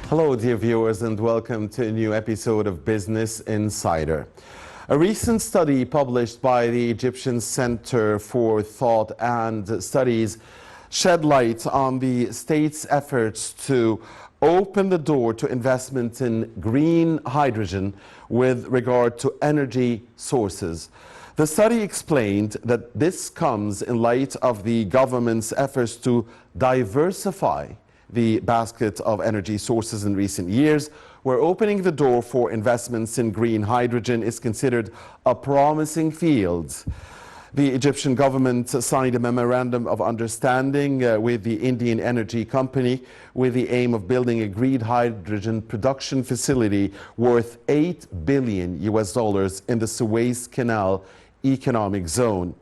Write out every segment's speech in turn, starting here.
Hello, dear viewers, and welcome to a new episode of Business Insider. A recent study published by the Egyptian Center for Thought and Studies shed light on the state's efforts to open the door to investment in green hydrogen with regard to energy sources. The study explained that this comes in light of the government's efforts to diversify the basket of energy sources in recent years, where opening the door for investments in green hydrogen is considered a promising field. The Egyptian government signed a memorandum of understanding with the Indian energy company with the aim of building a green hydrogen production facility worth $8 billion in the Suez Canal economic zone.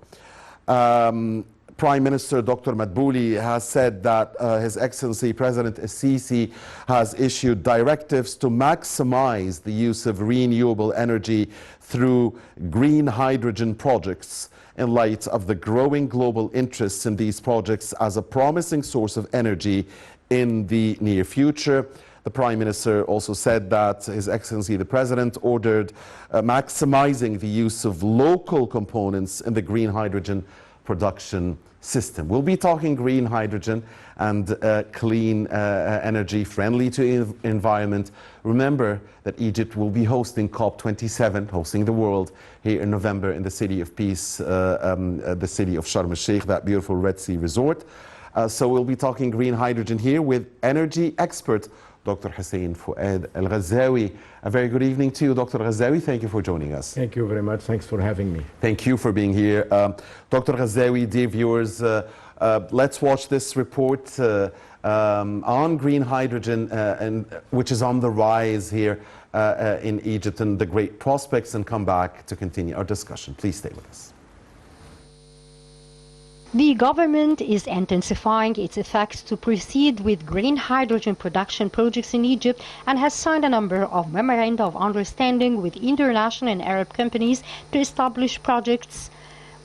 Prime Minister Dr. Madbouli has said that His Excellency President Sisi has issued directives to maximize the use of renewable energy through green hydrogen projects in light of the growing global interest in these projects as a promising source of energy in the near future. The Prime Minister also said that His Excellency the President ordered maximizing the use of local components in the green hydrogen production system. We'll be talking green hydrogen and clean energy friendly to environment. Remember that Egypt will be hosting COP27, hosting the world here in November in the City of Peace, the city of Sharm el-Sheikh, that beautiful Red Sea resort. So we'll be talking green hydrogen here with energy expert Dr. Hussein Al-Ghazzawy. A very good evening to you, Dr. Ghazzawy. Thank you for joining us. Thank you very much. Thanks for having me. Thank you for being here. Dr. Ghazzawy, dear viewers, let's watch this report on green hydrogen, which is on the rise here in Egypt, and the great prospects, and come back to continue our discussion. Please stay with us. The government is intensifying its efforts to proceed with green hydrogen production projects in Egypt and has signed a number of memoranda of understanding with international and Arab companies to establish projects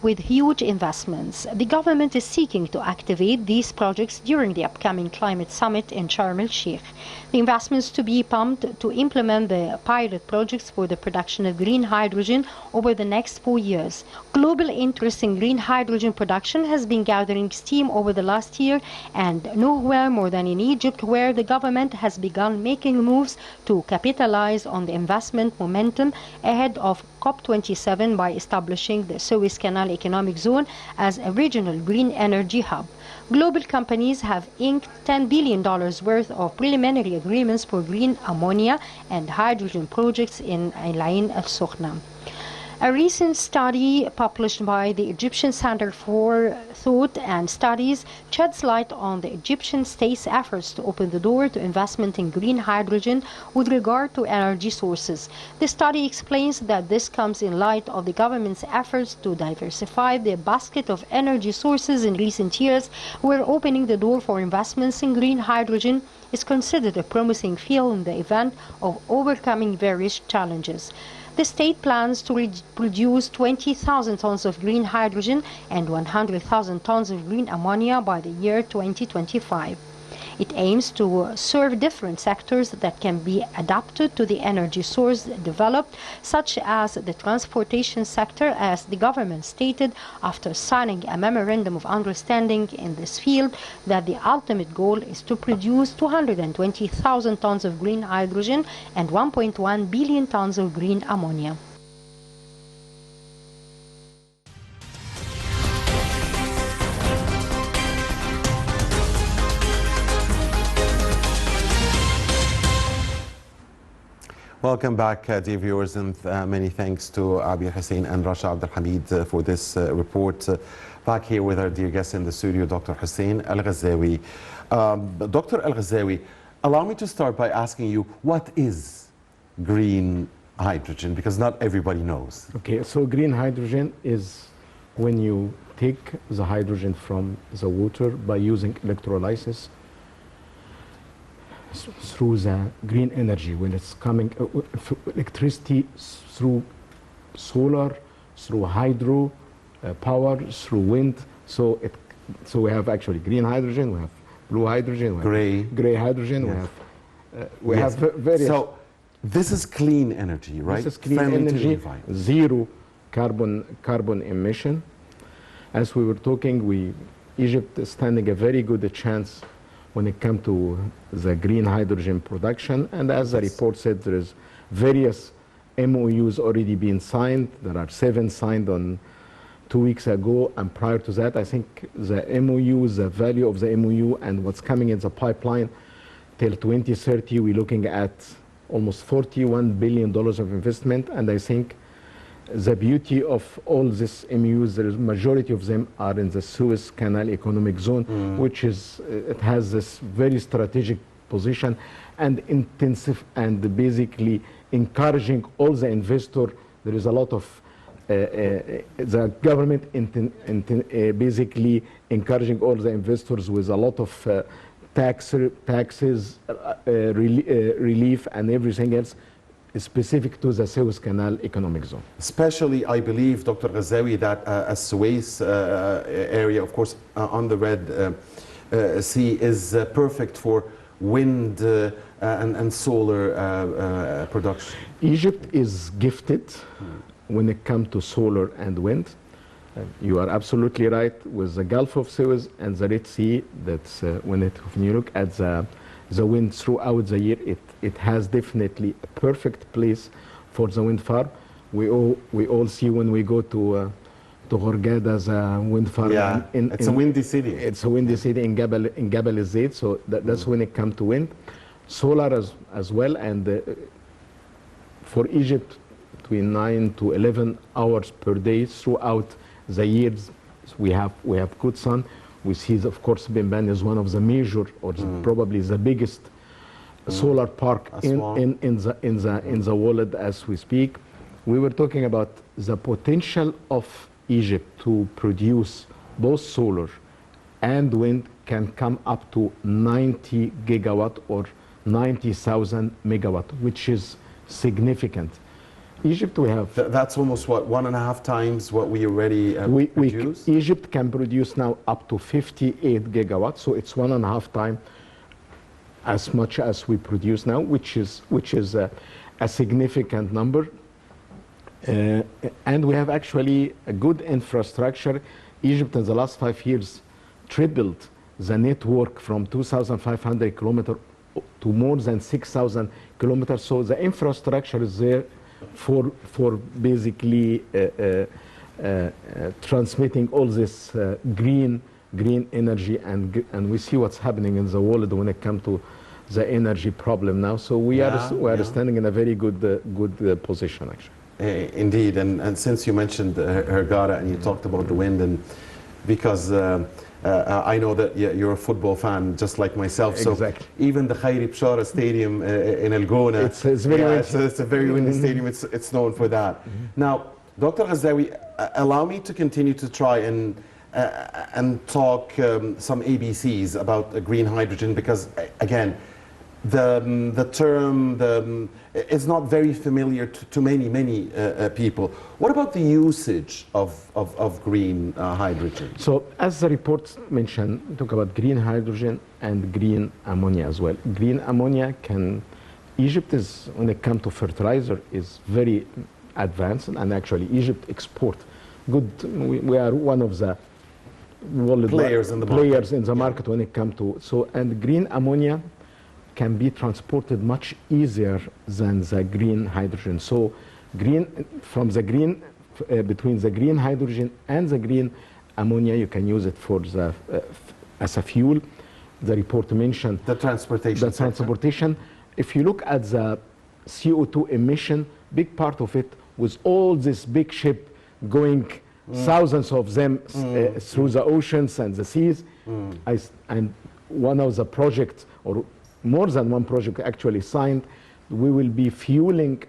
with huge investments. The government is seeking to activate these projects during the upcoming climate summit in Sharm el-Sheikh. The investments to be pumped to implement the pilot projects for the production of green hydrogen over the next 4 years. Global interest in green hydrogen production has been gathering steam over the last year, and nowhere more than in Egypt, where the government has begun making moves to capitalize on the investment momentum ahead of COP27 by establishing the Suez Canal economic zone as a regional green energy hub. Global companies have inked $10 billion worth of preliminary agreements for green ammonia and hydrogen projects in Ain al-Sukhna. A recent study published by the Egyptian Center for Thought and Studies sheds light on the Egyptian state's efforts to open the door to investment in green hydrogen with regard to energy sources. The study explains that this comes in light of the government's efforts to diversify the basket of energy sources in recent years, where opening the door for investments in green hydrogen is considered a promising field in the event of overcoming various challenges. The state plans to produce 20,000 tons of green hydrogen and 100,000 tons of green ammonia by the year 2025. It aims to serve different sectors that can be adapted to the energy source developed, such as the transportation sector, as the government stated after signing a memorandum of understanding in this field, that the ultimate goal is to produce 220,000 tons of green hydrogen and 1.1 billion tons of green ammonia. Welcome back, dear viewers, and many thanks to Abir Hussein and Rasha Abdel Hamid for this report. Back here with our dear guest in the studio, Dr. Hussein Al-Ghazzawy. Dr. Al-Ghazzawy, allow me to start by asking you, what is green hydrogen? Because not everybody knows. Okay, so green hydrogen is when you take the hydrogen from the water by using electrolysis through the green energy, when it's coming electricity through solar, through hydro power, through wind. So we have actually green hydrogen, we have blue hydrogen, we have gray hydrogen, yes. We have We Yes. have various. So this is clean energy, right? This is clean Friendly to the energy, environment. zero carbon emission. As we were talking, Egypt is standing a very good chance when it comes to the green hydrogen production. And as the report said, there is various MOUs already being signed. There are 7 signed on 2 weeks ago. And prior to that, I think the MOU, the value of the MOU and what's coming in the pipeline till 2030, we're looking at almost $41 billion of investment. And I think the beauty of all these MUs, the majority of them are in the Suez Canal Economic Zone, which is, it has this very strategic position and intensive and basically encouraging all the investor. There is a lot of, the government basically encouraging all the investors with a lot of taxes, relief and everything else specific to the Suez Canal Economic Zone. Especially, I believe, Dr. Ghazzawy, that a Suez area, of course, on the Red Sea, is perfect for wind and solar production. Egypt is gifted when it comes to solar and wind. You are absolutely right with the Gulf of Suez and the Red Sea. That's when you look at the wind throughout the year, it has definitely a perfect place for the wind farm. We all see when we go to Hurghada, the wind farm. Yeah, it's a windy city. It's a windy city in Jabal al-Zayt, so that's when it comes to wind. Solar as well, and for Egypt, between 9 to 11 hours per day throughout the years, we have good sun. We see, of course, Benban is one of the major, or probably the biggest solar park in the world as we speak. We were talking about the potential of Egypt to produce both solar and wind can come up to 90 gigawatt or 90,000 megawatt, which is significant. Egypt, we have... That's almost, what, 1.5 times what we already produce? Egypt can produce now up to 58 gigawatts, so it's 1.5 times as much as we produce now, which is a significant number. And we have actually a good infrastructure. Egypt in the last 5 years tripled the network from 2,500 kilometers to more than 6,000 kilometers. So the infrastructure is there for basically transmitting all this green energy, and we see what's happening in the world when it comes to the energy problem now. So we are standing in a very good position actually. Indeed, and since you mentioned Hurghada and you talked about the wind, and because I know that you're a football fan just like myself, so exactly. Even the Khairi Bshara Stadium in El Gona, it's very windy. It's a very windy stadium. It's known for that. Now, Dr. Ghazzawy, allow me to continue to try and talk some ABCs about green hydrogen, because again, the term is not very familiar to many people. What about the usage of green hydrogen? So as the report mentioned, we talk about green hydrogen and green ammonia as well. Green ammonia Egypt is, when it comes to fertilizer, is very advanced, and actually Egypt export good. We are one of the world players in the market when it comes to, and green ammonia can be transported much easier than the green hydrogen. So between the green hydrogen and the green ammonia, you can use it for as a fuel. The report mentioned the transportation. If you look at the CO2 emission, big part of it was all this big ship going thousands of them through the oceans and the seas. And one of the projects, or more than one project actually signed, we will be fueling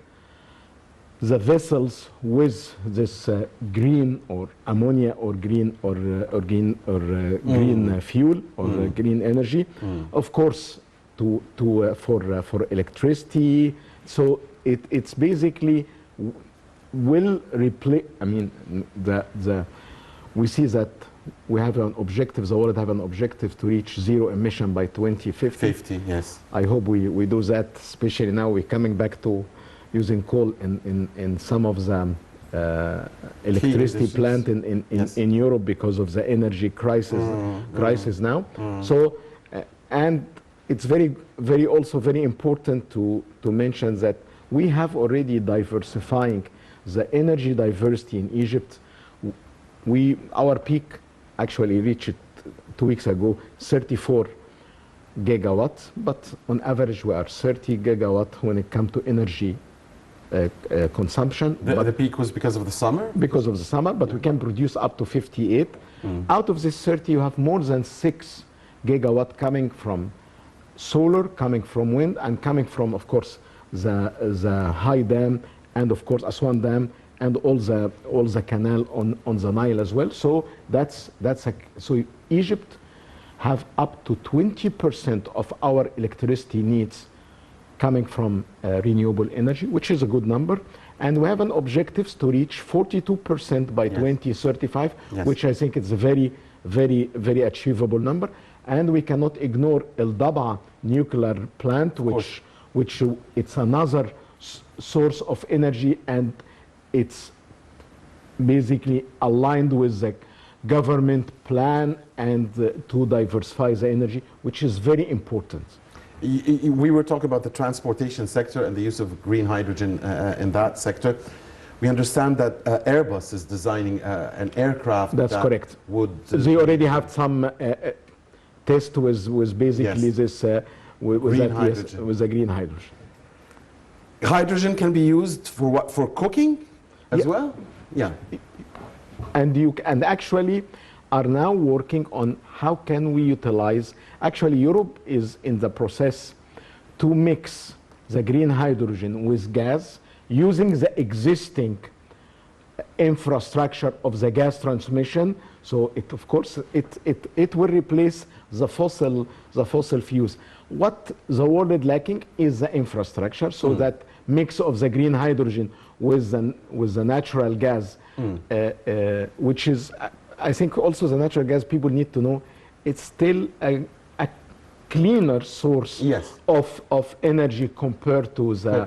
the vessels with this green or ammonia or green green fuel or green energy, of course, for electricity. So it's basically will replace. I mean, we see that we have an objective, the world have an objective to reach zero emission by 2050. 50, yes. I hope we do that, especially now we're coming back to using coal in some of the electricity plant in Europe because of the energy crisis now. So, and it's also very important to mention that we have already diversifying the energy diversity in Egypt. Our peak actually reached 2 weeks ago 34 gigawatts, but on average we are 30 gigawatt when it comes to energy consumption. The peak was because of the summer? Because of the summer, but we can produce up to 58. Out of this 30, you have more than 6 gigawatt coming from solar, coming from wind, and coming from, of course, the high dam, and of course Aswan Dam, and all the canal on the Nile as well. So so Egypt have up to 20% of our electricity needs coming from renewable energy, which is a good number. And we have an objectives to reach 42% by 2035, which I think is a very, very, very achievable number. And we cannot ignore El Dab'a nuclear plant, which it's another source of energy, and it's basically aligned with the government plan and to diversify the energy, which is very important. We were talking about the transportation sector and the use of green hydrogen in that sector. We understand that Airbus is designing an aircraft. That's correct. They already have some test with basically this with the green hydrogen. Hydrogen can be used for what? For cooking as well? Yeah. And actually are now working on how can we utilize. Actually, Europe is in the process to mix the green hydrogen with gas using the existing infrastructure of the gas transmission. So of course it will replace the fossil fuels. What the world is lacking is the infrastructure. So that mix of the green hydrogen with the natural gas, which is, I think also the natural gas, people need to know, it's still a cleaner source of energy compared to the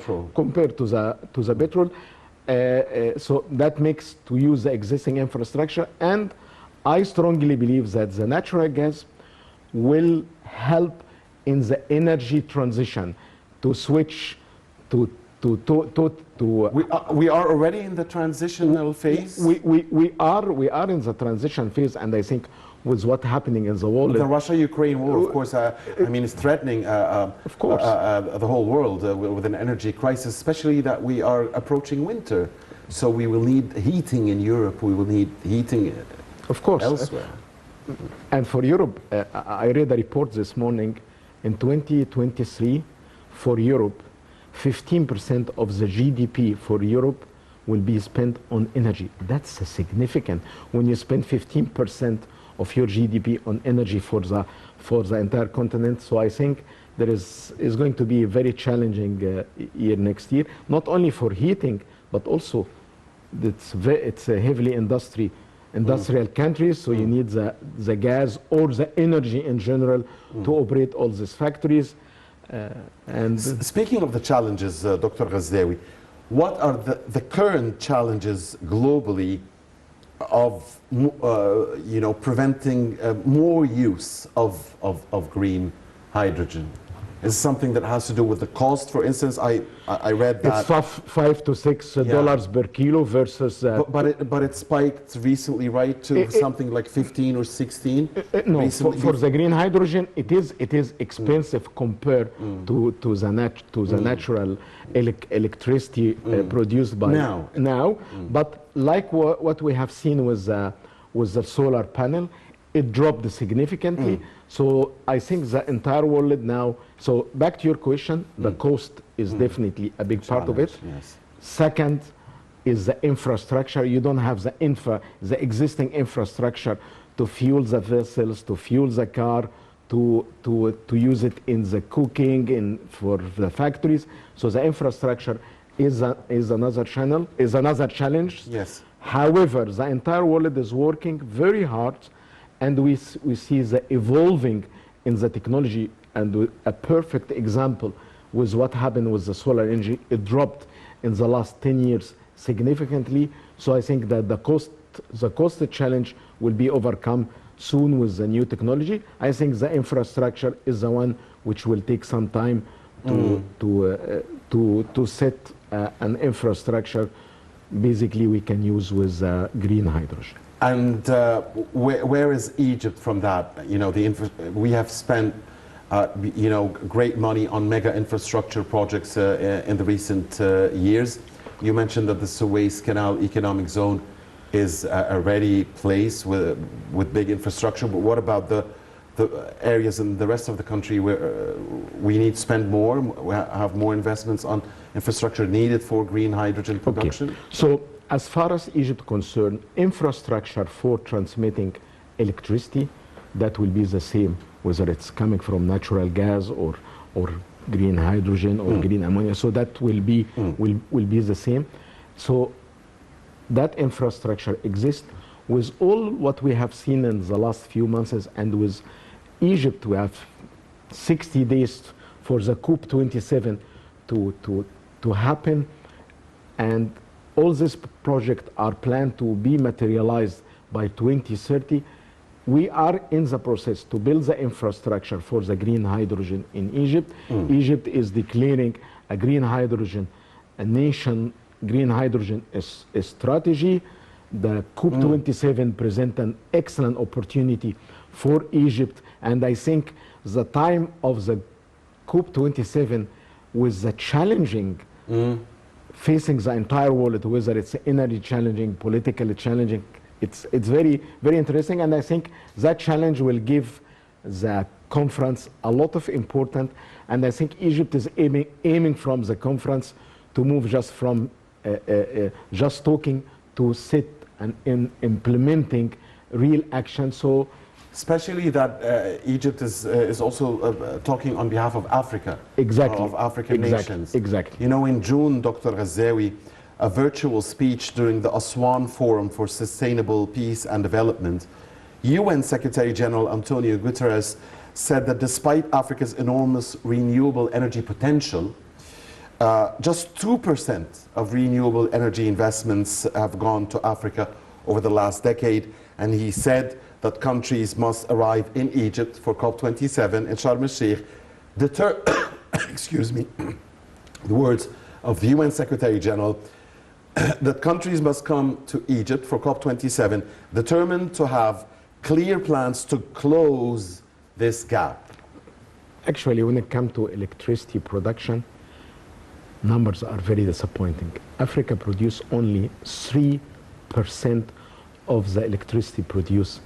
petrol. So that makes to use the existing infrastructure, and I strongly believe that the natural gas will help in the energy transition to switch to we are already in the transitional phase. We are in the transition phase, and I think with what's happening in the world, the Russia-Ukraine war, of course, I mean, it's threatening of course the whole world with an energy crisis, especially that we are approaching winter. So we will need heating in Europe. We will need heating of course elsewhere. And for Europe, I read a report this morning. In 2023, for Europe, 15% of the GDP for Europe will be spent on energy. That's significant. When you spend 15% of your GDP on energy for the entire continent, so I think there is going to be a very challenging year next year, not only for heating, but also it's a heavily industrial countries, so you need the gas or the energy in general to operate all these factories. And speaking of the challenges, Dr. Ghazzawy, what are the current challenges globally of preventing more use of green hydrogen? Is something that has to do with the cost? For instance, I read that it's $5 to $6 per kilo versus but it spiked recently, right, to something like 15 or 16. No, for the green hydrogen, it is expensive compared to the natural electricity produced by now. But like what we have seen with the solar panel, it dropped significantly. So I think the entire world now, so back to your question, the cost is definitely a big part of it. Yes. Second is the infrastructure. You don't have the existing infrastructure to fuel the vessels, to fuel the car, to use it in the cooking, for the factories. So the infrastructure is another challenge. Yes. However, the entire world is working very hard and we see the evolving in the technology, and a perfect example was what happened with the solar energy. It dropped in the last 10 years significantly. So I think that the cost challenge will be overcome soon with the new technology. I think the infrastructure is the one which will take some time to set an infrastructure basically we can use with green hydrogen. And where is Egypt from that? You know, we have spent, you know, great money on mega infrastructure projects in the recent years. You mentioned that the Suez Canal Economic Zone is a ready place with big infrastructure, but what about the areas in the rest of the country where we need to spend more, have more investments on infrastructure needed for green hydrogen production? Okay. So as far as Egypt is concerned, infrastructure for transmitting electricity, that will be the same, whether it's coming from natural gas or green hydrogen or green ammonia. So that will be the same. So that infrastructure exists. With all what we have seen in the last few months, and with Egypt, we have 60 days for the COP27 to happen, and all these projects are planned to be materialized by 2030. We are in the process to build the infrastructure for the green hydrogen in Egypt. Egypt is declaring a green hydrogen, a nation green hydrogen strategy. The COP27 present an excellent opportunity for Egypt, and I think the time of the COP27 with the challenging facing the entire world, whether it's energy challenging, politically challenging, it's very, very interesting, and I think that challenge will give the conference a lot of importance, and I think Egypt is aiming from the conference to move just from just talking to sit and in implementing real action. So, especially that Egypt is also talking on behalf of Africa, exactly, of African nations. Exactly. You know, in June, Dr. Ghazzawy, a virtual speech during the Aswan Forum for Sustainable Peace and Development, UN Secretary General Antonio Guterres said that despite Africa's enormous renewable energy potential, just 2% of renewable energy investments have gone to Africa over the last decade, and he said that countries must arrive in Egypt for COP27 in Sharm el-Sheikh, excuse me, the words of the UN Secretary General, that countries must come to Egypt for COP27 determined to have clear plans to close this gap. Actually, when it comes to electricity production, numbers are very disappointing. Africa produces only 3% of the electricity produced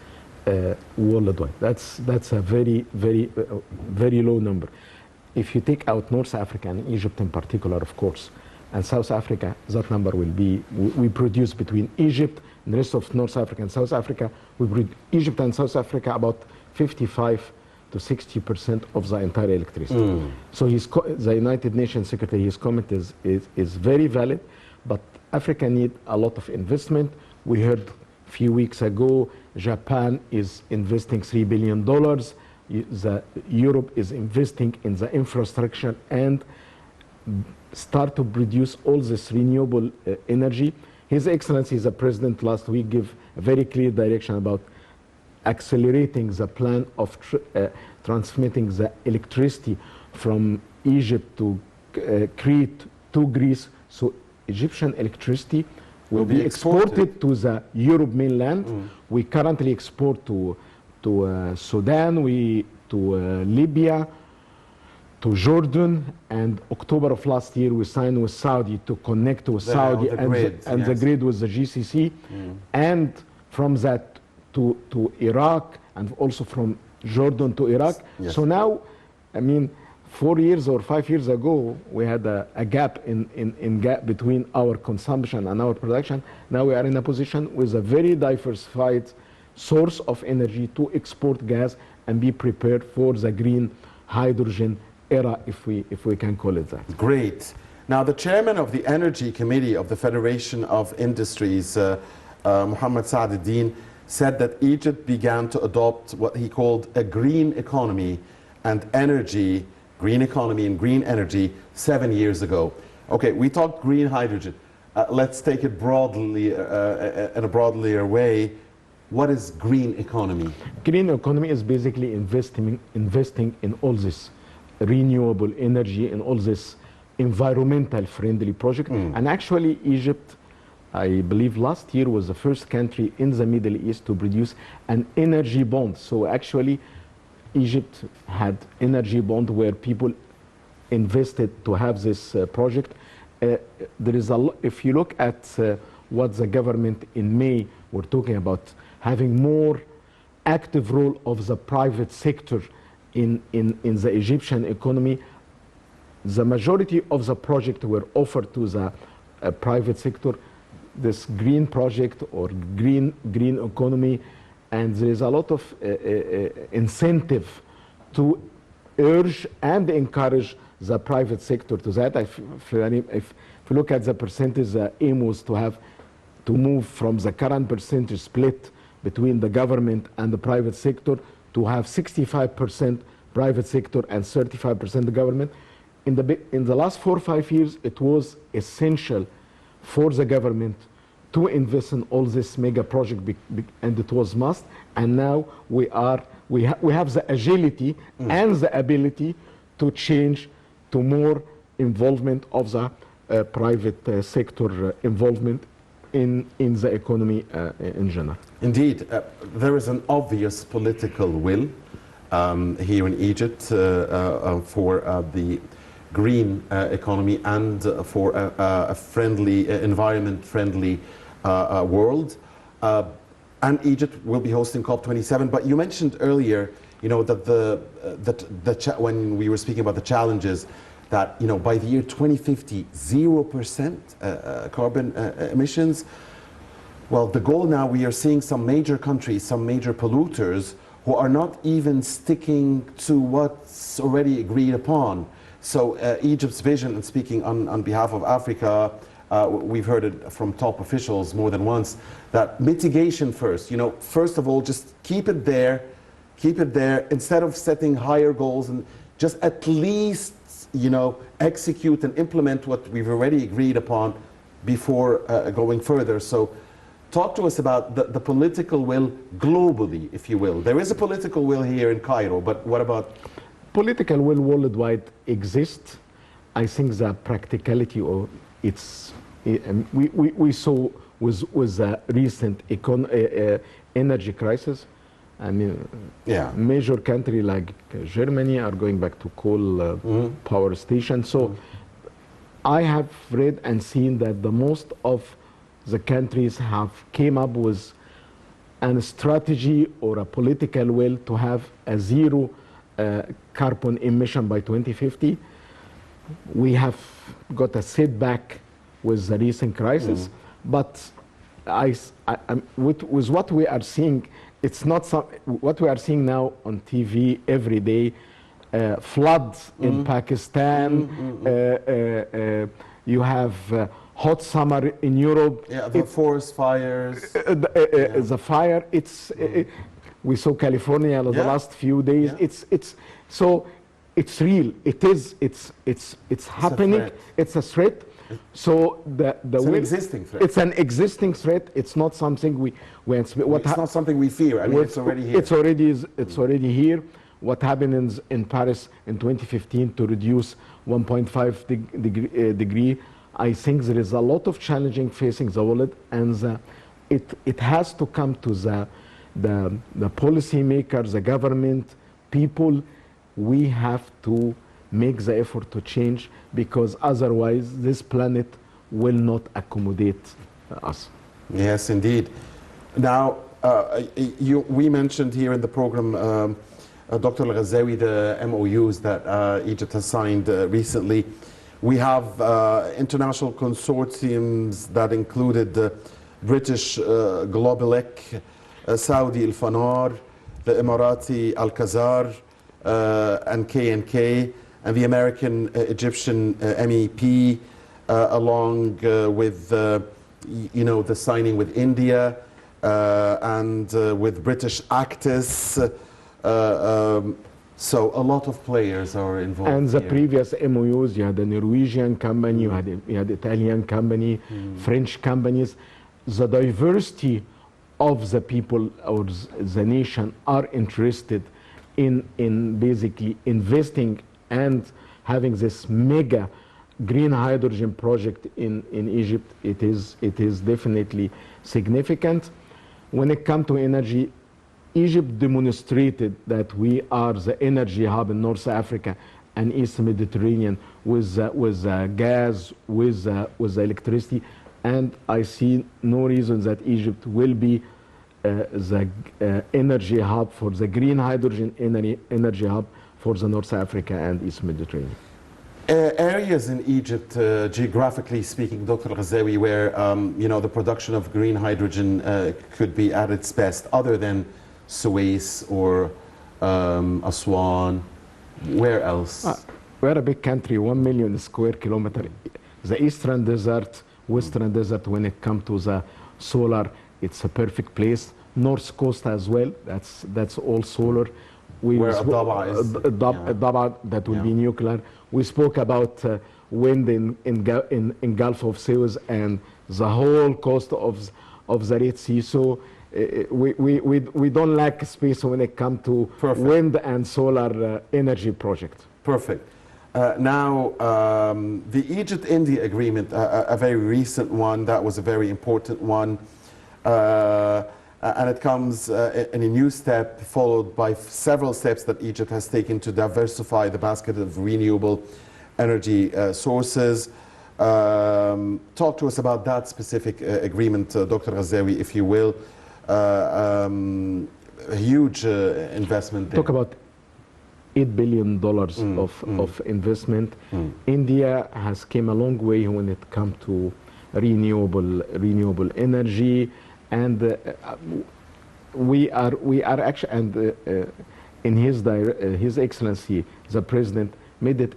worldwide. That's a very, very, very low number. If you take out North Africa and Egypt in particular, of course, and South Africa, that number will be, we produce between Egypt and the rest of North Africa and South Africa, Egypt and South Africa about 55 to 60% of the entire electricity. So the United Nations Secretary, his comment is very valid, but Africa needs a lot of investment. We heard a few weeks ago, Japan is investing $3 billion. Europe is investing in the infrastructure and start to produce all this renewable energy. His Excellency, the President, last week gave a very clear direction about accelerating the plan of transmitting the electricity from Egypt to Crete to Greece. So Egyptian electricity will be exported to the Europe mainland. We currently export to Sudan, to Libya, to Jordan, and October of last year we signed with Saudi to connect with Saudi and the grid with the GCC, and from that to Iraq, and also from Jordan to Iraq. Yes. So now, I mean, 4 years or 5 years ago, we had a gap in gap between our consumption and our production. Now we are in a position with a very diversified source of energy to export gas and be prepared for the green hydrogen era, if we can call it that. Great. Now, the chairman of the Energy Committee of the Federation of Industries, Mohammed Saad al-Din, said that Egypt began to adopt what he called a green economy and energy, green economy and green energy 7 years ago. Okay, we talked green hydrogen. Let's take it broadly, in a broader way. What is green economy? Green economy is basically investing in all this renewable energy and all this environmental friendly project. And actually Egypt, I believe last year, was the first country in the Middle East to produce an energy bond. So actually Egypt had energy bond where people invested to have this project. There is if you look at what the government in May were talking about, having more active role of the private sector in the Egyptian economy. The majority of the project were offered to the private sector, this green project or green economy, and there is a lot of incentive to urge and encourage the private sector to that. If you look at the percentage, the aim was to move from the current percentage split between the government and the private sector to have 65% private sector and 35% the government. In the last 4 or 5 years, it was essential for the government to invest in all this mega project, and it was must. And now we have the agility and the ability to change to more involvement of the private sector involvement in the economy in general. Indeed, there is an obvious political will here in Egypt for the green economy and for a friendly, environment-friendly world. And Egypt will be hosting COP27. But you mentioned earlier, that when we were speaking about the challenges, that by the year 2050, 0% carbon emissions. Well, the goal now, we are seeing some major countries, some major polluters who are not even sticking to what's already agreed upon. So Egypt's vision, and speaking on behalf of Africa, we've heard it from top officials more than once, that mitigation first. First of all, just keep it there, instead of setting higher goals, and just at least execute and implement what we've already agreed upon before going further. So talk to us about the political will globally, if you will. There is a political will here in Cairo, but what about? Political will worldwide exists. I think the practicality of we saw with the recent energy crisis. I mean, major country like Germany are going back to coal power stations. So I have read and seen that the most of the countries have came up with a strategy or a political will to have a zero carbon emission by 2050. We have got a setback with the recent crisis, but with what we are seeing, it's not what we are seeing now on TV every day. Floods in Pakistan. You have hot summer in Europe. Yeah, the forest fires. The fire. We saw California the last few days. So it's real. It's happening. It's a threat. So it's an existing threat. It's an existing threat. It's not something we it's not something we fear. I mean, it's already here. It's already here. What happened in Paris in 2015 to reduce 1.5 degree. I think there is a lot of challenging facing the world, and it has to come to the policy makers, the government, people. We have to make the effort to change, because otherwise this planet will not accommodate us. Yes, indeed. Now, we mentioned here in the program, Dr. Ghazzawy, the MOUs that Egypt has signed recently. We have international consortiums that included the British Globalec, Saudi Al Fanar, the Emirati Al Khazar, and K&K, and the American Egyptian MEP, along with the signing with India, and with British Actis. So a lot of players are involved. And the here. previous MOUs, you had a Norwegian company, you had Italian company, French companies. The diversity of the people or the nation are interested in basically investing and having this mega green hydrogen project in Egypt. It is definitely significant. When it comes to energy, Egypt demonstrated that we are the energy hub in North Africa and East Mediterranean with gas, with electricity, and I see no reason that Egypt will be the energy hub for the green hydrogen energy hub for the North Africa and East Mediterranean. Areas in Egypt, geographically speaking, Dr. Ghazzawy, where the production of green hydrogen could be at its best, other than Suez or Aswan, where else? We're a big country, 1 million square kilometers. The Eastern Desert, Western Desert, when it comes to the solar, it's a perfect place. North Coast as well, that's all solar. Where Adaba is. Adaba, that will be nuclear. We spoke about wind in Gulf of Suez and the whole coast of the Red Sea. So we don't lack space when it comes to wind and solar energy projects. Perfect. Now, the Egypt-India agreement, a very recent one, that was a very important one. And it comes in a new step, followed by several steps that Egypt has taken to diversify the basket of renewable energy sources. Talk to us about that specific agreement, Dr. Ghazzawy, if you will. A huge investment there. Talk about $8 billion of investment. Investment has came a long way when it comes to renewable energy. And we are actually, and in His Excellency, the President made it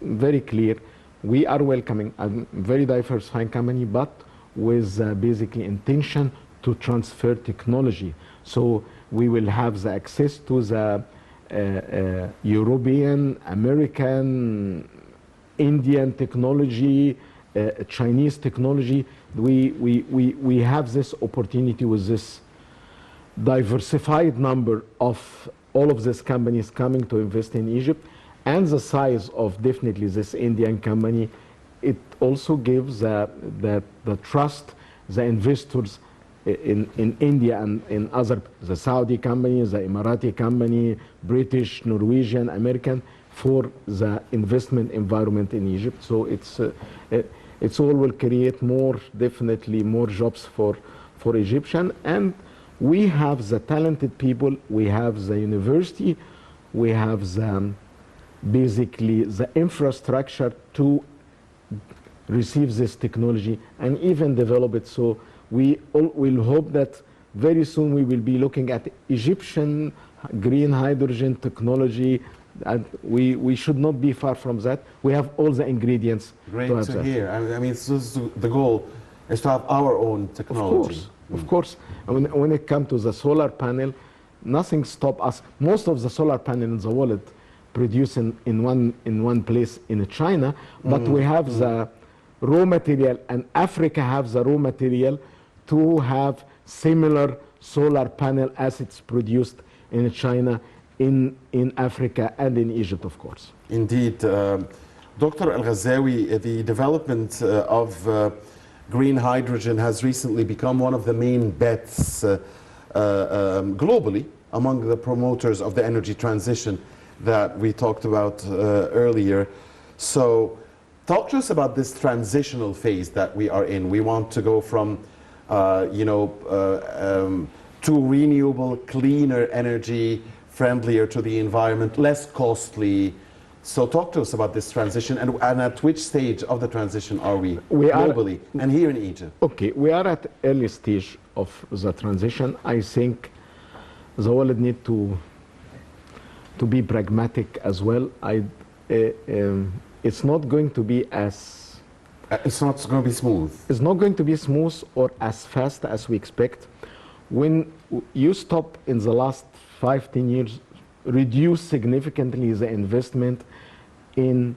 very clear, we are welcoming a very diversifying company, but with basically intention to transfer technology. So we will have the access to the European, American, Indian technology, Chinese technology. We have this opportunity with this diversified number of all of these companies coming to invest in Egypt, and the size of definitely this Indian company. It also gives the trust the investors in India and in other, the Saudi companies, the Emirati company, British, Norwegian, American, for the investment environment in Egypt. So it's all will create definitely more jobs for Egyptian. And we have the talented people, we have the university, we have basically the infrastructure to receive this technology and even develop it. So we will hope that very soon we will be looking at Egyptian green hydrogen technology, and we should not be far from that. We have all the ingredients. Great to hear. I mean, the goal is to have our own technology. Of course. When it comes to the solar panel, nothing stops us. Most of the solar panels in the world produced in one place in China, but we have the raw material, and Africa has the raw material to have similar solar panel as it's produced in China, in Africa and in Egypt, of course. Indeed. Dr. Al-Ghazzawy, the development of green hydrogen has recently become one of the main bets globally among the promoters of the energy transition that we talked about earlier. So talk to us about this transitional phase that we are in. We want to go from to renewable, cleaner energy, friendlier to the environment, less costly. So talk to us about this transition, and at which stage of the transition are we globally and here in Egypt? Okay, we are at early stage of the transition. I think the world need to be pragmatic as well. It's not going to be as... it's not going to be smooth. It's not going to be smooth or as fast as we expect. when you stop in the last 5-10 years, reduce significantly the investment in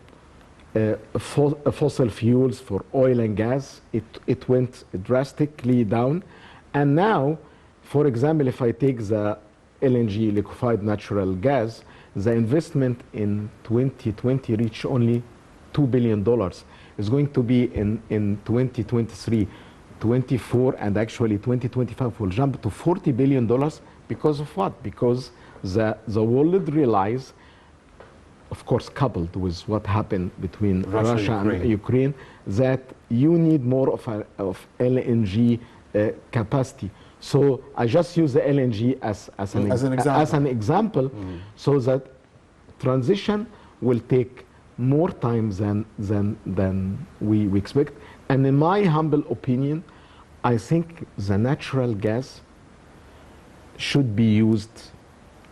fossil fuels for oil and gas, it went drastically down. And now, for example, if I take the LNG, liquefied natural gas, the investment in 2020 reached only $2 billion. It's going to be in 2023, 24, and actually 2025 will jump to $40 billion because of what? Because the world realized, of course, coupled with what happened between Russia and Ukraine, that you need more of LNG capacity. So I just use the LNG as an example, so that transition will take more time than we expect. And in my humble opinion, I think the natural gas should be used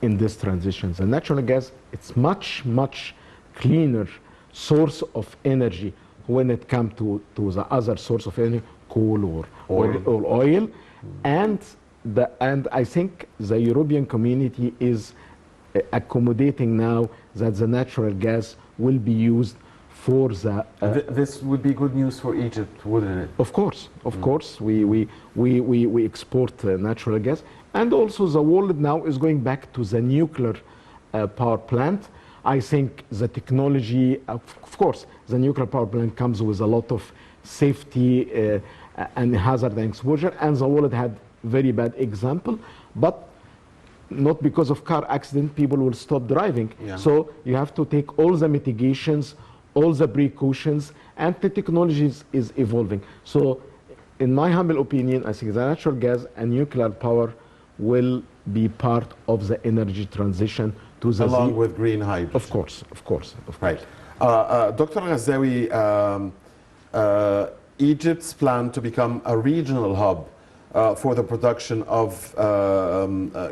in this transition. The natural gas, it's much cleaner source of energy when it comes to the other source of energy, coal or oil. And I think the European community is accommodating now that the natural gas will be used for the... this would be good news for Egypt, wouldn't it? Of course. We export natural gas. And also the world now is going back to the nuclear power plant. I think the technology, of course, the nuclear power plant comes with a lot of safety and hazard and exposure, and the world had very bad example, but not because of car accident, people will stop driving. Yeah. So you have to take all the mitigations, all the precautions, and the technology is evolving. So in my humble opinion, I think the natural gas and nuclear power will be part of the energy transition to the along with green hydrogen. Of course. Right. Dr. Ghazzawy, Egypt's plan to become a regional hub for the production of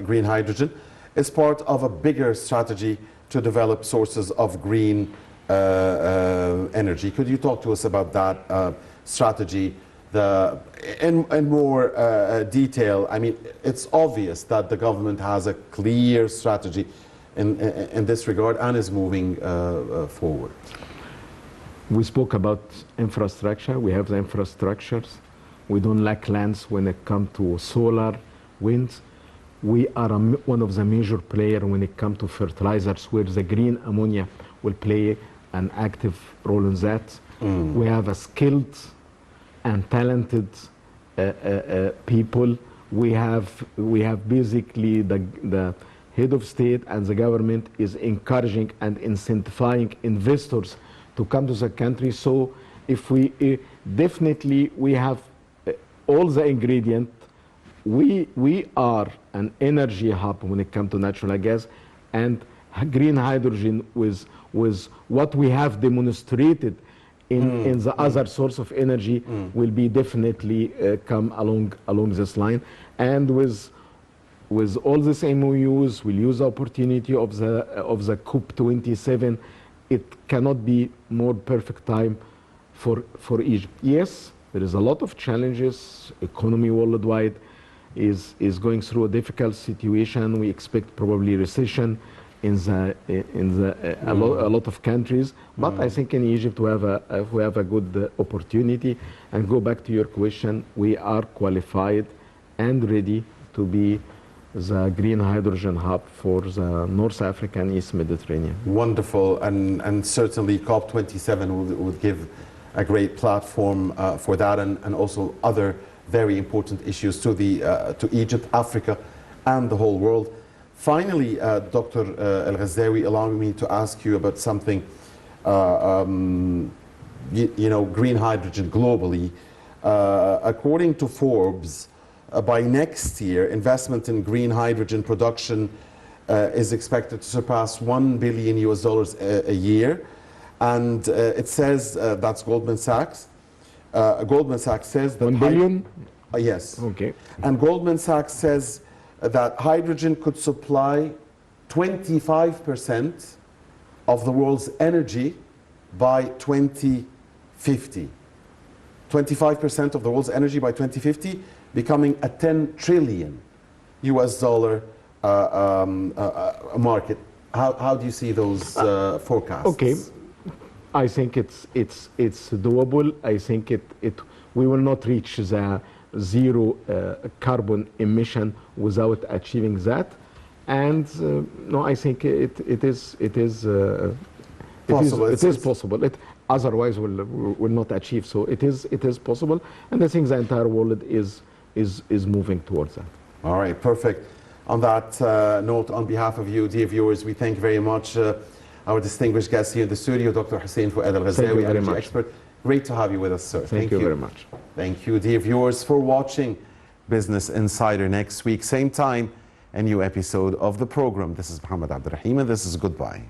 green hydrogen is part of a bigger strategy to develop sources of green energy. Could you talk to us about that strategy in more detail? I mean, it's obvious that the government has a clear strategy in this regard and is moving forward. We spoke about infrastructure. We have the infrastructures. We don't lack lands when it comes to solar, wind. We are one of the major players when it comes to fertilizers, where the green ammonia will play an active role in that. We have a skilled and talented people. We have basically the head of state and the government is encouraging and incentivizing investors to come to the country. So if we definitely we have all the ingredients, we are an energy hub when it comes to natural gas, and green hydrogen with what we have demonstrated in the other source of energy will be definitely come along this line. And with all these MOUs, we'll use the opportunity of the COP27. It cannot be more perfect time for Egypt. Yes, there is a lot of challenges. Economy worldwide is going through a difficult situation. We expect probably recession in a lot of countries. But I think in Egypt we have a good opportunity. And go back to your question, we are qualified and ready to be the green hydrogen hub for the North Africa and East Mediterranean. Wonderful, and certainly COP27 would give a great platform for that, and also other very important issues to Egypt, Africa, and the whole world. Finally, Dr. El-Ghazzawy, allow me to ask you about something, green hydrogen globally. According to Forbes, by next year, investment in green hydrogen production is expected to surpass $1 billion a year. And it says, that's Goldman Sachs. Goldman Sachs says that... $1 billion? Yes. Okay. And Goldman Sachs says that hydrogen could supply 25% of the world's energy by 2050. 25% of the world's energy by 2050, becoming a $10 trillion US dollar market. How do you see those forecasts? Okay, I think it's doable. I think we will not reach the zero carbon emission without achieving that. And no, I think it is possible. Otherwise, will not achieve. So it is possible, and I think the entire world is moving towards that. All right, perfect. On that note, on behalf of you, dear viewers, we thank very much our distinguished guest here in the studio, Dr. Hussein Fuad Al-Ghazzawy, energy expert. Great to have you with us, sir. Thank you very much. Thank you, dear viewers, for watching Business Insider. Next week, same time, a new episode of the program. This is Muhammad Abdurrahim, and this is goodbye.